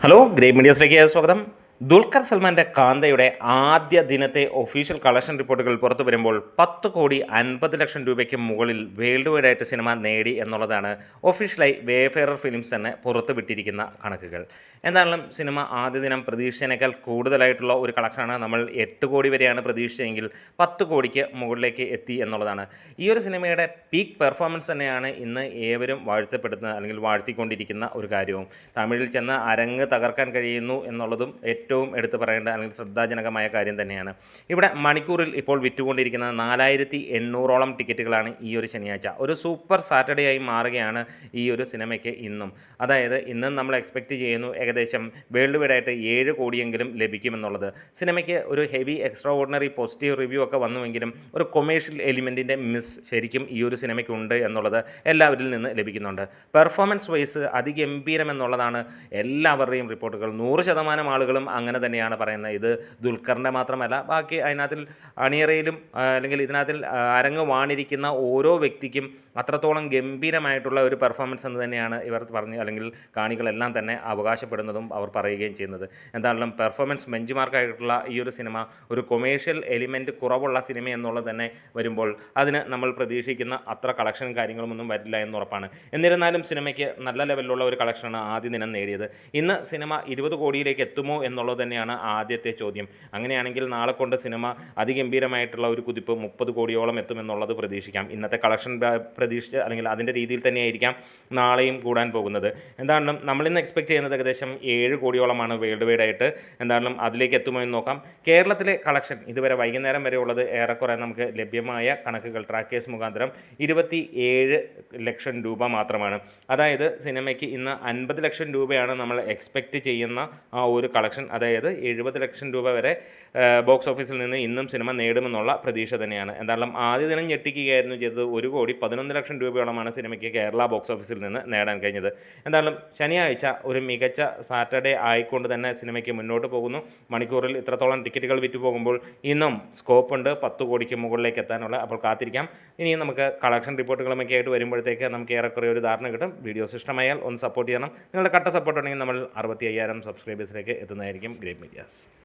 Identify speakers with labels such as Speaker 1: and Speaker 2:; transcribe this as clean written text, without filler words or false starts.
Speaker 1: Hello great മീഡിയസിലേക്ക് സ്വാഗതം. ദുൽഖർ സൽമാൻ്റെ കാന്തയുടെ ആദ്യ ദിനത്തെ official collection റിപ്പോർട്ടുകൾ പുറത്തു വരുമ്പോൾ 10,50,00,000 രൂപയ്ക്ക് മുകളിൽ വേൾഡ് വൈഡായിട്ട് സിനിമ നേടി എന്നുള്ളതാണ് ഒഫീഷ്യലായി വേഫെയറർ ഫിലിംസ് തന്നെ പുറത്തുവിട്ടിരിക്കുന്ന കണക്കുകൾ. എന്തായാലും സിനിമ ആദ്യ ദിനം പ്രതീക്ഷിച്ചതിനേക്കാൾ കൂടുതലായിട്ടുള്ള ഒരു കളക്ഷനാണ്. നമ്മൾ 8 കോടി വരെയാണ് പ്രതീക്ഷിച്ചതെങ്കിൽ 10 കോടിക്ക് മുകളിലേക്ക് എത്തി എന്നുള്ളതാണ്. ഈ ഒരു സിനിമയുടെ പീക്ക് പെർഫോമൻസ് തന്നെയാണ് ഇന്ന് ഏവരും വാഴ്ത്തപ്പെടുന്ന അല്ലെങ്കിൽ വാഴ്ത്തിക്കൊണ്ടിരിക്കുന്ന ഒരു കാര്യവും. തമിഴിൽ ചെന്ന് അരങ്ങ് തകർക്കാൻ കഴിയുന്നു എന്നുള്ളതും ഏറ്റവും എടുത്തു പറയേണ്ട അല്ലെങ്കിൽ ശ്രദ്ധാജനകമായ കാര്യം തന്നെയാണ്. ഇവിടെ മണിക്കൂറിൽ ഇപ്പോൾ വിറ്റുകൊണ്ടിരിക്കുന്ന 4800ഓളം ടിക്കറ്റുകളാണ് ഈ ഒരു ശനിയാഴ്ച. ഒരു സൂപ്പർ സാറ്റർഡേ ആയി മാറുകയാണ് ഈ ഒരു സിനിമയ്ക്ക് ഇന്നും. അതായത് ഇന്നും നമ്മൾ എക്സ്പെക്റ്റ് ചെയ്യുന്നു ഏകദേശം വേൾഡ് വൈഡായിട്ട് 7 കോടിയെങ്കിലും ലഭിക്കുമെന്നുള്ളത്. സിനിമയ്ക്ക് ഒരു heavy extra ordinary positive review ഒക്കെ വന്നുവെങ്കിലും ഒരു കൊമേഴ്ഷ്യൽ എലിമെൻറ്റിൻ്റെ മിസ് ശരിക്കും ഈ ഒരു സിനിമയ്ക്കുണ്ട് എന്നുള്ളത് എല്ലാവരിൽ നിന്ന് ലഭിക്കുന്നുണ്ട്. പെർഫോമൻസ് വൈസ് അതിഗംഭീരം എന്നുള്ളതാണ് എല്ലാവരുടെയും റിപ്പോർട്ടുകൾ. 100% ആളുകളും അങ്ങനെ തന്നെയാണ് പറയുന്നത്. ഇത് ദുൽഖറിൻ്റെ മാത്രമല്ല, ബാക്കി അതിനകത്തിൽ അണിയറയിലും അല്ലെങ്കിൽ ഇതിനകത്തിൽ അരങ്ങ് വാണിരിക്കുന്ന ഓരോ വ്യക്തിക്കും അത്രത്തോളം ഗംഭീരമായിട്ടുള്ള ഒരു പെർഫോമൻസ് എന്ന് തന്നെയാണ് ഇവർ പറഞ്ഞ് അല്ലെങ്കിൽ കാണികളെല്ലാം തന്നെ അവകാശപ്പെടുന്നതും അവർ പറയുകയും ചെയ്യുന്നത്. എന്തായാലും പെർഫോമൻസ് ബെഞ്ച് മാർക്കായിട്ടുള്ള ഈ ഒരു സിനിമ ഒരു കൊമേഴ്ഷ്യൽ എലിമെൻറ്റ് കുറവുള്ള സിനിമ എന്നുള്ളത് തന്നെ വരുമ്പോൾ അതിന് നമ്മൾ പ്രതീക്ഷിക്കുന്ന അത്ര കളക്ഷനും കാര്യങ്ങളുമൊന്നും വരില്ല എന്നുറപ്പാണ്. എന്നിരുന്നാലും സിനിമയ്ക്ക് നല്ല ലെവലിലുള്ള ഒരു കളക്ഷനാണ് ആദ്യ ദിനം നേടിയത്. ഇന്ന് സിനിമ 20 കോടിയിലേക്ക് എത്തുമോ എന്നുള്ളത് തന്നെയാണ് ആദ്യത്തെ ചോദ്യം. അങ്ങനെയാണെങ്കിൽ നാളെ കൊണ്ട് സിനിമ അതിഗംഭീരമായിട്ടുള്ള ഒരു കുതിപ്പ് 30 കോടിയോളം എത്തുമെന്നുള്ളത് പ്രതീക്ഷിക്കാം. ഇന്നത്തെ കളക്ഷൻ പ്രതീക്ഷിച്ച് അല്ലെങ്കിൽ അതിൻ്റെ രീതിയിൽ തന്നെയായിരിക്കാം നാളെയും കൂടാൻ പോകുന്നത്. എന്താണെങ്കിലും നമ്മളിന്ന് എക്സ്പെക്ട് ചെയ്യുന്നത് ഏകദേശം 7 കോടിയോളമാണ് വേൾഡ് വൈഡായിട്ട്. എന്താണെങ്കിലും അതിലേക്ക് എത്തുമോ എന്ന് നോക്കാം. കേരളത്തിലെ കളക്ഷൻ ഇതുവരെ വൈകുന്നേരം വരെ ഉള്ളത് ഏറെക്കുറെ നമുക്ക് ലഭ്യമായ കണക്കുകൾ ട്രാക്കേഴ്സ് മുഖാന്തരം 27 ലക്ഷം രൂപ മാത്രമാണ്. അതായത് സിനിമയ്ക്ക് ഇന്ന് 50 ലക്ഷം രൂപയാണ് നമ്മൾ എക്സ്പെക്റ്റ് ചെയ്യുന്ന ആ ഒരു കളക്ഷൻ. അതായത് 70 ലക്ഷം രൂപ വരെ ബോക്സ് ഓഫീസിൽ നിന്ന് ഇന്നും സിനിമ നേടുമെന്നുള്ള പ്രതീക്ഷ തന്നെയാണ്. എന്തായാലും ആദ്യ ദിനം ഞെട്ടിക്കുകയായിരുന്നു ചെയ്തത്. 1,11 ലക്ഷം രൂപയോളമാണ് സിനിമയ്ക്ക് കേരള ബോക്സ് ഓഫീസിൽ നിന്ന് നേടാൻ കഴിഞ്ഞത്. എന്തായാലും ശനിയാഴ്ച ഒരു മികച്ച സാറ്റർഡേ ആയിക്കൊണ്ട് തന്നെ സിനിമയ്ക്ക് മുന്നോട്ട് പോകുന്നു. മണിക്കൂറിൽ ഇത്രത്തോളം ടിക്കറ്റുകൾ വിറ്റ് പോകുമ്പോൾ ഇന്നും സ്കോപ്പുണ്ട് 10 കോടിക്ക് മുകളിലേക്ക് എത്താനുള്ള. അപ്പോൾ കാത്തിരിക്കാം. ഇനിയും നമുക്ക് കളക്ഷൻ റിപ്പോർട്ടുകളുമൊക്കെ ആയിട്ട് വരുമ്പോഴത്തേക്ക് നമുക്ക് ഏറെക്കുറെ ഒരു ധാരണ കിട്ടും. വീഡിയോസ് ഇഷ്ടമായാൽ ഒന്ന് സപ്പോർട്ട് ചെയ്യണം. നിങ്ങളുടെ കട്ട സപ്പോർട്ട് ഉണ്ടെങ്കിൽ നമ്മൾ 65,000 സബ്സ്ക്രൈബേഴ്സിലേക്ക് എത്തുന്നതായിരിക്കും ഗ്രേറ്റ് മീഡിയാസ്.